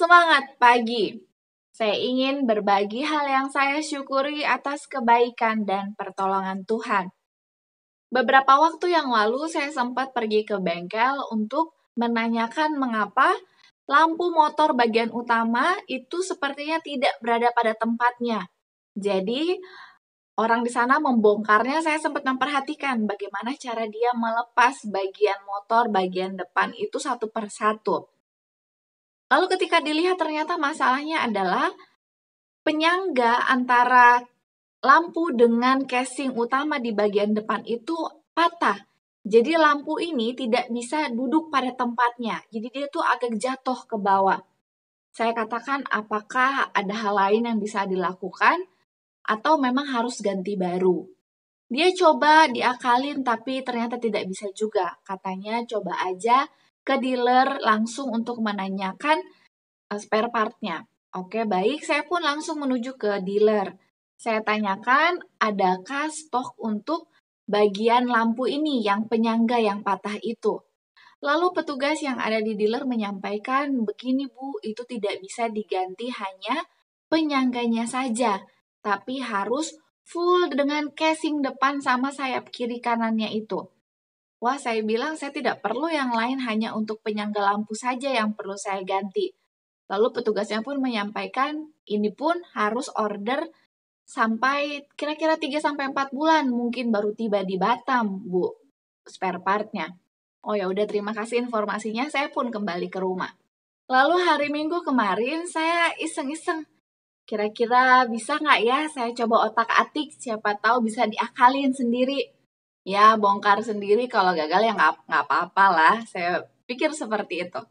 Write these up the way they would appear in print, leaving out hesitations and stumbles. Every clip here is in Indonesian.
Semangat pagi! Saya ingin berbagi hal yang saya syukuri atas kebaikan dan pertolongan Tuhan. Beberapa waktu yang lalu saya sempat pergi ke bengkel untuk menanyakan mengapa lampu motor bagian utama itu sepertinya tidak berada pada tempatnya. Jadi, orang di sana membongkarnya, saya sempat memperhatikan bagaimana cara dia melepas bagian motor bagian depan itu satu persatu. Lalu ketika dilihat ternyata masalahnya adalah penyangga antara lampu dengan casing utama di bagian depan itu patah. Jadi lampu ini tidak bisa duduk pada tempatnya. Jadi dia tuh agak jatuh ke bawah. Saya katakan apakah ada hal lain yang bisa dilakukan atau memang harus ganti baru. Dia coba diakalin tapi ternyata tidak bisa juga. Katanya coba aja ke dealer langsung untuk menanyakan spare part-nya. Oke, baik. Saya pun langsung menuju ke dealer. Saya tanyakan, adakah stok untuk bagian lampu ini yang penyangga yang patah itu? Lalu petugas yang ada di dealer menyampaikan, begini Bu, itu tidak bisa diganti hanya penyangganya saja, tapi harus full dengan casing depan sama sayap kiri kanannya itu. Wah, saya bilang saya tidak perlu yang lain, hanya untuk penyangga lampu saja yang perlu saya ganti. Lalu petugasnya pun menyampaikan, ini pun harus order sampai kira-kira 3-4 bulan mungkin baru tiba di Batam, Bu, spare part-nya. Oh ya udah, terima kasih informasinya, saya pun kembali ke rumah. Lalu hari Minggu kemarin saya iseng-iseng, kira-kira bisa nggak ya saya coba otak-atik, siapa tahu bisa diakalin sendiri. Ya, bongkar sendiri, kalau gagal ya nggak apa-apa lah, saya pikir seperti itu.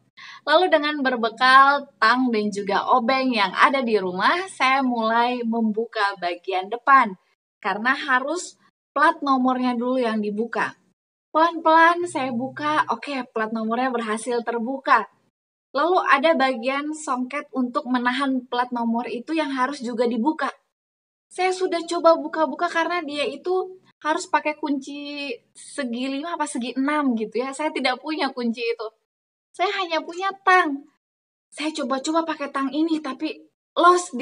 Lalu dengan berbekal tang dan juga obeng yang ada di rumah, saya mulai membuka bagian depan. Karena harus plat nomornya dulu yang dibuka. Pelan-pelan saya buka, oke, plat nomornya berhasil terbuka. Lalu ada bagian songket untuk menahan plat nomor itu yang harus juga dibuka. Saya sudah coba buka-buka karena dia itu harus pakai kunci segi 5 apa segi 6 gitu ya. Saya tidak punya kunci itu. Saya hanya punya tang. Saya coba-coba pakai tang ini, tapi los.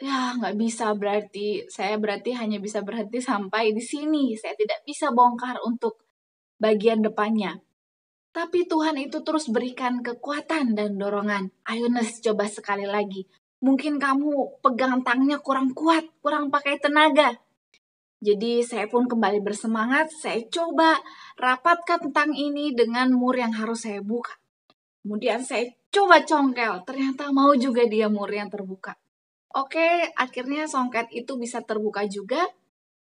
Ya, nggak bisa berarti. Saya berarti hanya bisa berhenti sampai di sini. Saya tidak bisa bongkar untuk bagian depannya. Tapi Tuhan itu terus berikan kekuatan dan dorongan. Ayo Nes, coba sekali lagi. Mungkin kamu pegang tangnya kurang kuat, kurang pakai tenaga. Jadi saya pun kembali bersemangat, saya coba rapatkan tang ini dengan mur yang harus saya buka. Kemudian saya coba congkel, ternyata mau juga dia mur yang terbuka. Oke, akhirnya songket itu bisa terbuka juga.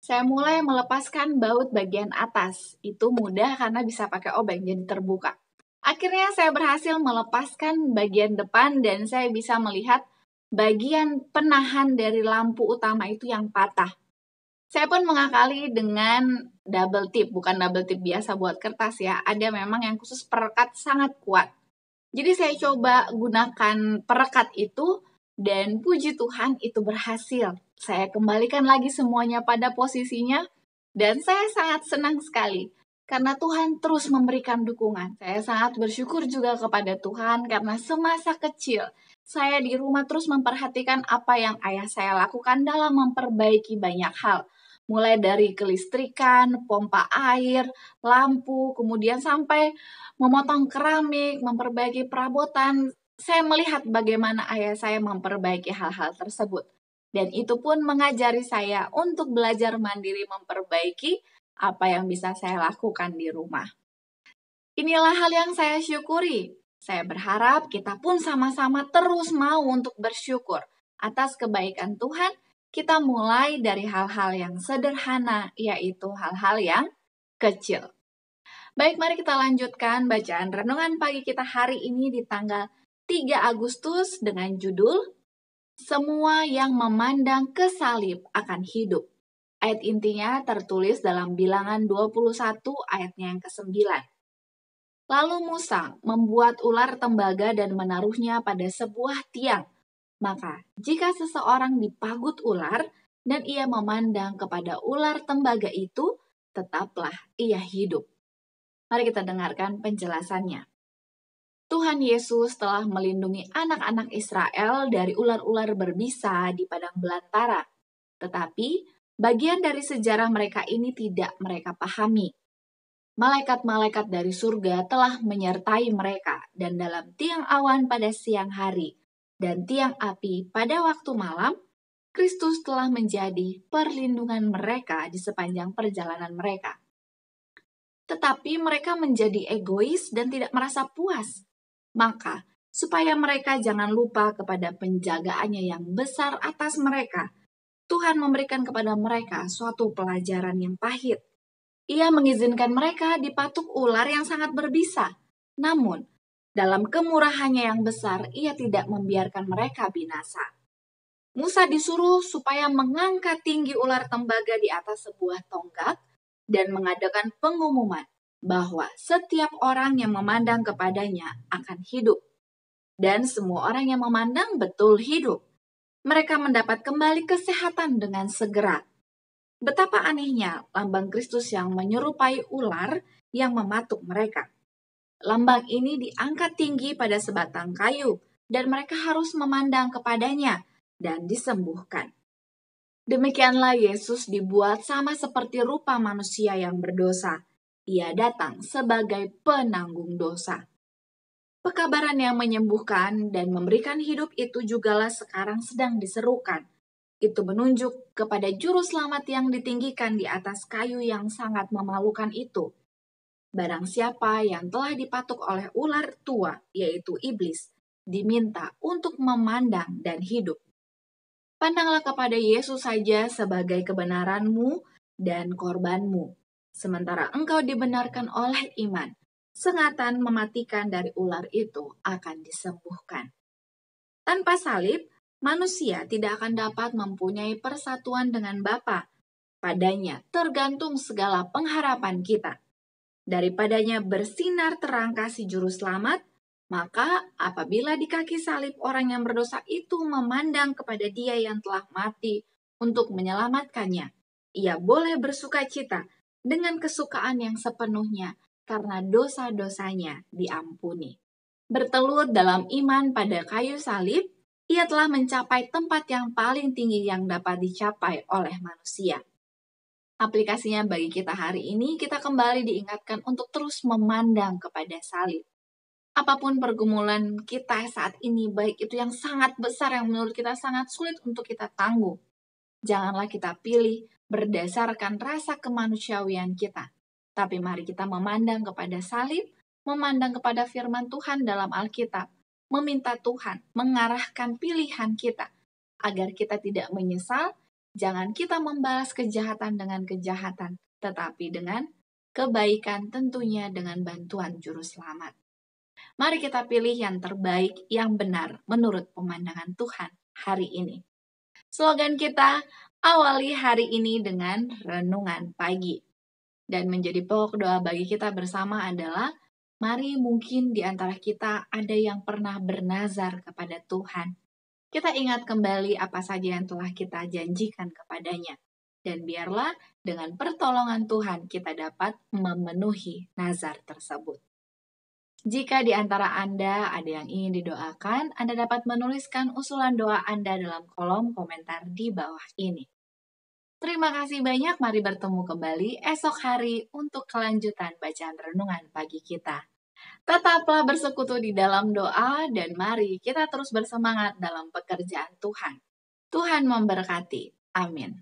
Saya mulai melepaskan baut bagian atas. Itu mudah karena bisa pakai obeng, jadi terbuka. Akhirnya saya berhasil melepaskan bagian depan dan saya bisa melihat bagian penahan dari lampu utama itu yang patah. Saya pun mengakali dengan double tip, bukan double tip biasa buat kertas ya. Ada memang yang khusus perekat sangat kuat. Jadi saya coba gunakan perekat itu dan puji Tuhan itu berhasil. Saya kembalikan lagi semuanya pada posisinya dan saya sangat senang sekali karena Tuhan terus memberikan dukungan. Saya sangat bersyukur juga kepada Tuhan karena semasa kecil saya di rumah terus memperhatikan apa yang ayah saya lakukan dalam memperbaiki banyak hal. Mulai dari kelistrikan, pompa air, lampu, kemudian sampai memotong keramik, memperbaiki perabotan. Saya melihat bagaimana ayah saya memperbaiki hal-hal tersebut. Dan itu pun mengajari saya untuk belajar mandiri memperbaiki apa yang bisa saya lakukan di rumah. Inilah hal yang saya syukuri. Saya berharap kita pun sama-sama terus mau untuk bersyukur atas kebaikan Tuhan. Kita mulai dari hal-hal yang sederhana, yaitu hal-hal yang kecil. Baik, mari kita lanjutkan bacaan renungan pagi kita hari ini di tanggal 3 Agustus dengan judul Semua yang memandang ke salib akan hidup. Ayat intinya tertulis dalam Bilangan 21 ayatnya yang ke-9. Lalu Musa membuat ular tembaga dan menaruhnya pada sebuah tiang. Maka, jika seseorang dipagut ular dan ia memandang kepada ular tembaga itu, tetaplah ia hidup. Mari kita dengarkan penjelasannya. Tuhan Yesus telah melindungi anak-anak Israel dari ular-ular berbisa di padang belantara. Tetapi, bagian dari sejarah mereka ini tidak mereka pahami. Malaikat-malaikat dari surga telah menyertai mereka, dan dalam tiang awan pada siang hari dan tiang api pada waktu malam, Kristus telah menjadi perlindungan mereka di sepanjang perjalanan mereka. Tetapi mereka menjadi egois dan tidak merasa puas. Maka, supaya mereka jangan lupa kepada penjagaannya yang besar atas mereka, Tuhan memberikan kepada mereka suatu pelajaran yang pahit. Ia mengizinkan mereka dipatuk ular yang sangat berbisa. Namun, dalam kemurahannya yang besar, ia tidak membiarkan mereka binasa. Musa disuruh supaya mengangkat tinggi ular tembaga di atas sebuah tonggak dan mengadakan pengumuman bahwa setiap orang yang memandang kepadanya akan hidup. Dan semua orang yang memandang betul hidup. Mereka mendapat kembali kesehatan dengan segera. Betapa anehnya lambang Kristus yang menyerupai ular yang mematuk mereka. Lambang ini diangkat tinggi pada sebatang kayu, dan mereka harus memandang kepadanya dan disembuhkan. Demikianlah Yesus dibuat sama seperti rupa manusia yang berdosa. Ia datang sebagai penanggung dosa. Pekabaran yang menyembuhkan dan memberikan hidup itu jugalah sekarang sedang diserukan. Itu menunjuk kepada juru selamat yang ditinggikan di atas kayu yang sangat memalukan itu. Barang siapa yang telah dipatuk oleh ular tua, yaitu iblis, diminta untuk memandang dan hidup. Pandanglah kepada Yesus saja sebagai kebenaranmu dan korbanmu. Sementara engkau dibenarkan oleh iman, sengatan mematikan dari ular itu akan disembuhkan. Tanpa salib, manusia tidak akan dapat mempunyai persatuan dengan Bapa. Padanya tergantung segala pengharapan kita. Daripadanya bersinar terang kasih juru selamat, maka apabila di kaki salib orang yang berdosa itu memandang kepada Dia yang telah mati untuk menyelamatkannya, ia boleh bersuka cita dengan kesukaan yang sepenuhnya karena dosa-dosanya diampuni. Bertelut dalam iman pada kayu salib, ia telah mencapai tempat yang paling tinggi yang dapat dicapai oleh manusia. Aplikasinya bagi kita hari ini, kita kembali diingatkan untuk terus memandang kepada salib. Apapun pergumulan kita saat ini, baik itu yang sangat besar yang menurut kita sangat sulit untuk kita tanggung, janganlah kita pilih berdasarkan rasa kemanusiawian kita. Tapi mari kita memandang kepada salib, memandang kepada firman Tuhan dalam Alkitab, meminta Tuhan mengarahkan pilihan kita, agar kita tidak menyesal. Jangan kita membalas kejahatan dengan kejahatan, tetapi dengan kebaikan, tentunya dengan bantuan juru selamat. Mari kita pilih yang terbaik, yang benar menurut pemandangan Tuhan hari ini. Slogan kita, awali hari ini dengan renungan pagi. Dan menjadi pokok doa bagi kita bersama adalah, mari mungkin di antara kita ada yang pernah bernazar kepada Tuhan. Kita ingat kembali apa saja yang telah kita janjikan kepadanya. Dan biarlah dengan pertolongan Tuhan kita dapat memenuhi nazar tersebut. Jika di antara Anda ada yang ingin didoakan, Anda dapat menuliskan usulan doa Anda dalam kolom komentar di bawah ini. Terima kasih banyak, mari bertemu kembali esok hari untuk kelanjutan bacaan renungan pagi kita. Tetaplah bersekutu di dalam doa dan mari kita terus bersemangat dalam pekerjaan Tuhan. Tuhan memberkati. Amin.